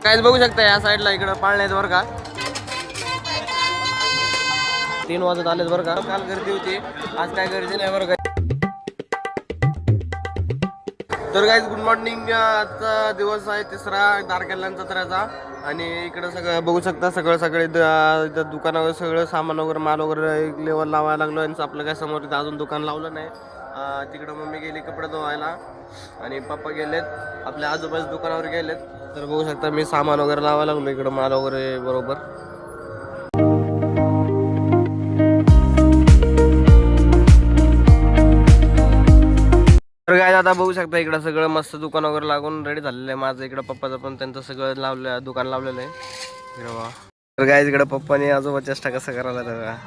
काहीच बघू शकता या साईडला इकडं पाळण्यात बरं का 3 वाजत आलेत बरं का. काल गर्दी होती, आज काय गर्दी नाही बरं का. तर गाईज गुड मॉर्निंग. आजचा दिवस आहे तिसरा तारखेला जत्रेचा आणि इकडं सगळं बघू शकता. सगळे दुकानावर सगळं सामान वगैरे माल वगैरे लेवल लावायला लागलो आणि आपलं काय समोर इथं अजून दुकान लावलं नाही. तिकडं मम्मी गेली कपडे धुवायला आणि पप्पा गेलेत आपल्या आजूबाजू दुकानावर गेलेत. तर बघू शकता मी सामान वगैरे लावायला लागलो इकडं माल वगैरे बरोबर. तर काय आता बघू शकता इकडं सगळं मस्त दुकान वगैरे लागून रेडी झालेलं आहे माझं. इकडं पप्पाचं पण त्यांचं सगळं लावलं दुकान लावलेलं आहे इकडं. तर काय इकडं पप्पाने आजोबा चेष्टा कसं करायला बघा.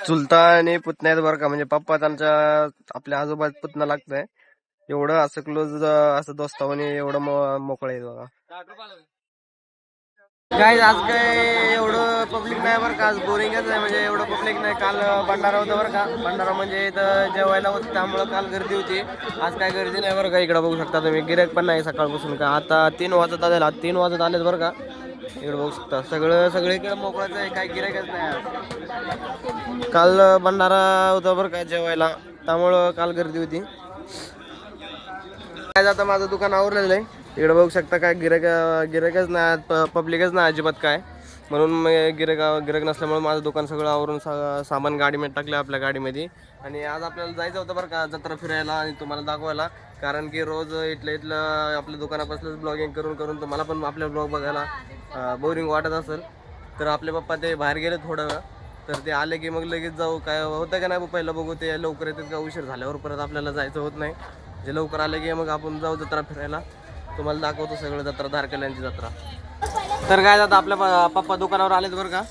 चुलता आणि पुतण्या बरं का, म्हणजे पप्पा त्यांच्या आपल्या आजोबा पुतना लागतंय एवढं असं क्लोज असं दोस्तावानी एवढं मोकळं आहे बघा. काय आज काय एवढं पब्लिक नाही बरं का, आज बोरिंगच आहे म्हणजे एवढं पब्लिक नाही. काल भंडारा होता बरं का, भंडारा म्हणजे इथं जेवायला होतं त्यामुळं काल गर्दी होती, आज काय गर्दी नाही बरं का. इकडं बघू शकता तुम्ही गिऱ्हाईक पण नाही सकाळपासून का. आता 3 वाजत आले, 3 वाजत आलेत बरं का. इकडे बघू शकता सगळीकडे मोकळाच आहे, काय गिऱ्हाईकच नाही. काल भंडारा होता बरं का जेवायला त्यामुळं काल गर्दी होती. काय आता माझं दुकान आवरलेलं आहे. इकडे बघू शकता काय गिऱ्हाईकच नाही, पब्लिकच नाही अजिबात काय, म्हणून गिऱ्हाईक नसल्यामुळे माझं दुकान सगळं आवरून सामान गाडीमध्ये टाकलं आपल्या गाडीमध्ये. आणि आज आपल्याला जायचं होतं बरं का जत्रा फिरायला आणि तुम्हाला दाखवायला, कारण की रोज इथलं आपल्या दुकानापासूनच ब्लॉगिंग करून करून तुम्हाला पण आपल्या ब्लॉग बघायला बोरिंग वाटत असेल. तर आपले पप्पा ते बाहेर गेले थोडं वेळ, तर ते आले की मग लगेच जाऊ. काय होतं का नाही पहिलं बघू, ते लवकर येतात का उशीर झाल्यावर परत आपल्याला जायचं होत नाही. जे लवकर आले की मग आपण जाऊ जत्रा फिरायला, तुम्हाला दाखवतो सगळं जत्रा धारकल्यांची जत्रा. तर काय आता आपल्या पप्पा दुकानावर आलेत बरं का,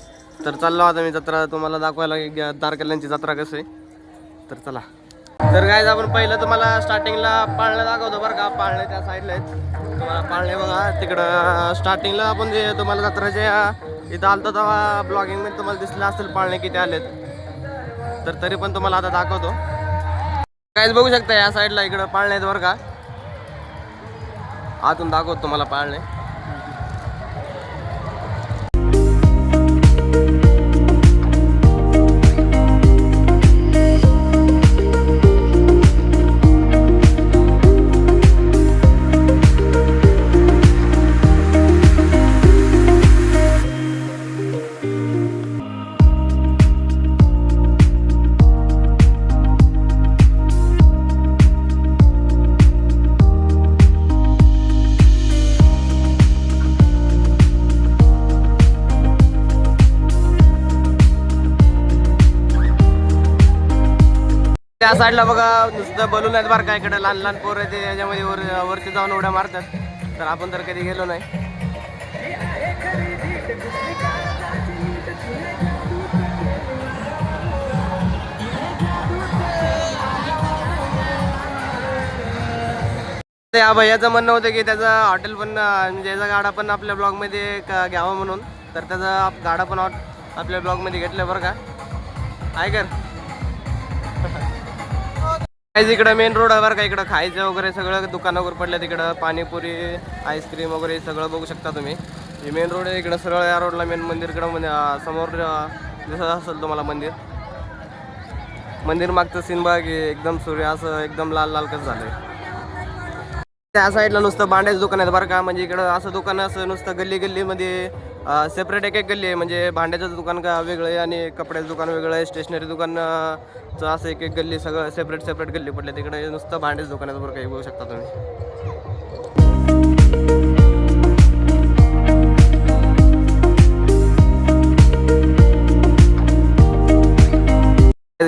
तर चाललो आता मी जत्रा तुम्हाला दाखवायला धारकल्यांची जत्रा कसं आहे. तर चला. तर काय आपण पहिलं तुम्हाला स्टार्टिंगला पाळणे दाखवतो बरं का. पाळणे त्या साईडला आहेत, तुम्हाला पाळणे बघा तिकडं स्टार्टिंगला आपण जे तुम्हाला जत्राच्या इथं आलतो तेव्हा ब्लॉगिंगमध्ये तुम्हाला दिसलं असेल पाळणे किती आलेत, तर तरी पण तुम्हाला आता दाखवतो. काहीच बघू शकता या साईडला इकडं पाळणे आहेत बरं का. आतून दाखवतो तुम्हाला पाळणे. त्या साईडला बघा नुसतं बलून आहेत बरं का. इकडे लहान लहान पोरं आहे ते याच्यामध्ये वरती जाऊन उड्या मारतात, तर आपण तर कधी गेलो नाही. या भैयाचं म्हणणं होतं की त्याचा हॉटेल पण म्हणजे याचा गाडा पण आपल्या ब्लॉगमध्ये घ्यावा म्हणून, तर त्याचा गाडा पण आपल्या ब्लॉगमध्ये घेतलं बरं का. ऐकर इकडं मेन रोड आहे बरं का. इकडं खायचं वगैरे सगळं दुकानं वगैरे पडलं, तिकडं पाणीपुरी आईस्क्रीम वगैरे सगळं बघू शकता तुम्ही. हे मेन रोड आहे इकडं सरळ. या रोडला मेन मंदिरकडं समोर दिसत असेल तुम्हाला मंदिर मागचं सीन बघा की एकदम सूर्य असं एकदम लाल लाल कसं झालंय. त्या साईडला नुसतं भांड्याचं दुकान आहे बरं का. म्हणजे इकडं असं दुकान असं नुसतं गल्लीमध्ये सेपरेट एक गल्ली आहे, म्हणजे भांड्याचं दुकान का वेगळं आहे आणि कपड्याचं दुकान वेगळं आहे, स्टेशनरी दुकानचं असं एक गल्ली सगळं सेपरेट गल्ली पडले. तिकडे नुसतं भांड्याचं दुकान आहे बरं काही बघू शकता तुम्ही.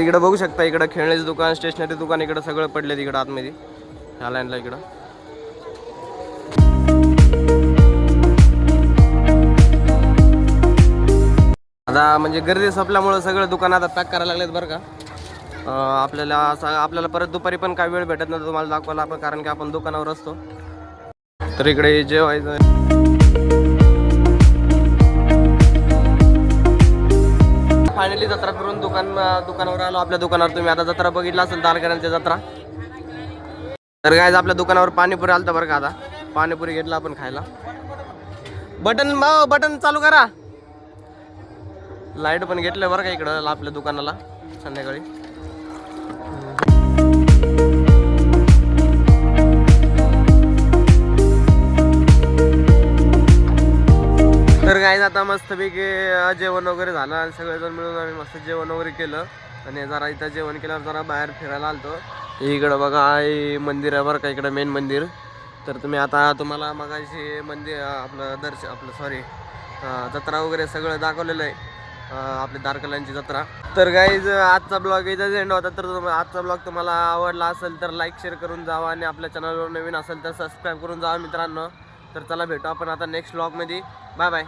इकडं बघू शकता इकडं खेळण्याचं दुकान स्टेशनरी दुकान इकडं सगळं पडले तिकडं आतमध्ये ह्या लाईनला. इकडं आता म्हणजे गर्दी संपल्यामुळं सगळं दुकान आता पॅक करायला लागलेत बरं का. आपल्याला परत दुपारी पण काय वेळ भेटत नाही तुम्हाला दाखवायला आपण, कारण की आपण दुकानावर असतो. तर इकडे जेवायचं. फायनली जत्रा करून दुकानावर आलो. आपल्या दुकानावर तुम्ही आता जत्रा बघितला असेल, दारकऱ्यांची जत्रा. तर काय आपल्या दुकानावर पाणीपुरी आलतं बरं का. आता पाणीपुरी घेतला आपण खायला. बटन चालू करा. लाईट पण घेतलं बरं का इकडं आपल्या दुकानाला संध्याकाळी. तर काय आता मस्तपैकी जेवण वगैरे झालं आणि सगळेजण मिळून आम्ही मस्त जेवण वगैरे केलं आणि जरा इथं जेवण केल्यावर जरा बाहेर फिरायला आलतो. इकडं बघा हे मंदिर आहे बरं का, इकडं मेन मंदिर. तर तुम्हाला मगाशी मंदिर आपलं जत्रा वगैरे सगळं दाखवलेलं आहे, आपली दारकल्यांची जत्रा. तर गाईज आजचा ब्लॉग इथंच एंड होता. तर आजचा ब्लॉग तुम्हाला आवडला असेल तर लाईक शेअर करून जावा आणि आपल्या चॅनलवर नवीन असेल तर सबस्क्राईब करून जावा मित्रांनो. तर चला भेटू आपण आता नेक्स्ट ब्लॉगमध्ये. Bye bye.